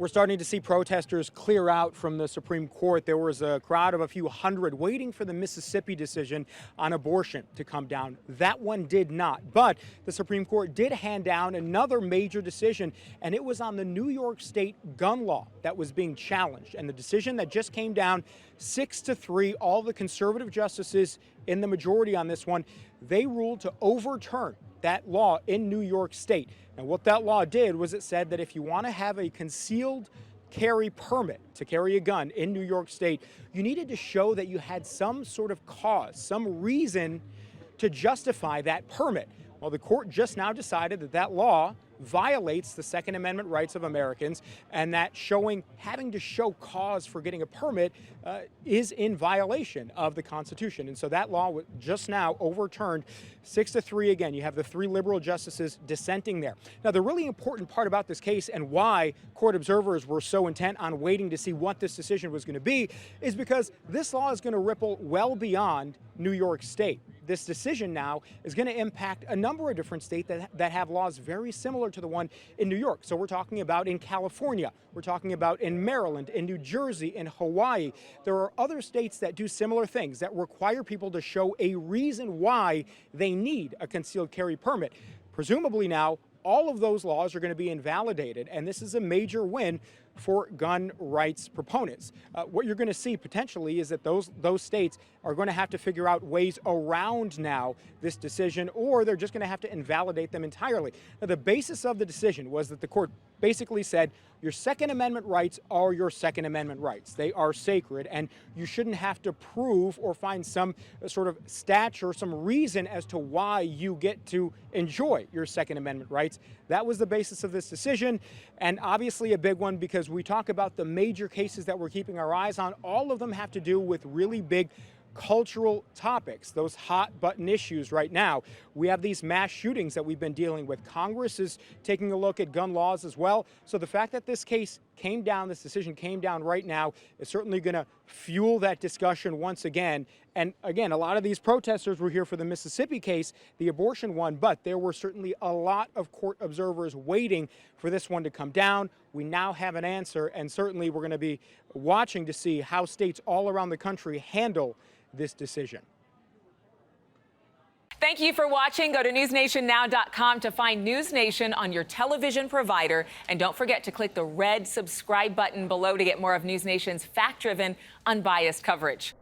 We're starting to see protesters clear out from the Supreme Court. There was a crowd of a few hundred waiting for the Mississippi decision on abortion to come down. That one did not. But the Supreme Court did hand down another major decision, and it was on the New York State gun law that was being challenged. And the decision that just came down 6-3, all the conservative justices in the majority on this one, they ruled to overturn that law in New York State. And what that law did was it said that if you want to have a concealed carry permit to carry a gun in New York State, you needed to show that you had some sort of cause, some reason to justify that permit. Well, the court just now decided that that law violates the Second Amendment rights of Americans, and that having to show cause for getting a permit is in violation of the Constitution. And so that law was just now overturned 6-3 again. You have the 3 liberal justices dissenting there. Now, the really important part about this case and why court observers were so intent on waiting to see what this decision was going to be is because this law is going to ripple well beyond New York State. This decision now is going to impact a number of different states that have laws very similar to the one in New York. So we're talking about in California, we're talking about in Maryland, in New Jersey, in Hawaii. There are other states that do similar things that require people to show a reason why they need a concealed carry permit. Presumably now, all of those laws are going to be invalidated, and this is a major win for gun rights proponents. What you're going to see potentially is that those states are going to have to figure out ways around now this decision, or they're just going to have to invalidate them entirely. Now, the basis of the decision was that the court basically said your Second Amendment rights are your Second Amendment rights. They are sacred, and you shouldn't have to prove or find some sort of stature, some reason as to why you get to enjoy your Second Amendment rights. That was the basis of this decision, and obviously a big one because we talk about the major cases that we're keeping our eyes on. All of them have to do with really big cultural topics, those hot button issues right now. We have these mass shootings that we've been dealing with. Congress is taking a look at gun laws as well. So the fact that this case came down, this decision came down right now, is certainly going to fuel that discussion once again. And again, a lot of these protesters were here for the Mississippi case, the abortion one, but there were certainly a lot of court observers waiting for this one to come down. We now have an answer, and certainly we're going to be watching to see how states all around the country handle this decision. Thank you for watching. Go to newsnationnow.com to find NewsNation on your television provider. And don't forget to click the red subscribe button below to get more of NewsNation's fact-driven, unbiased coverage.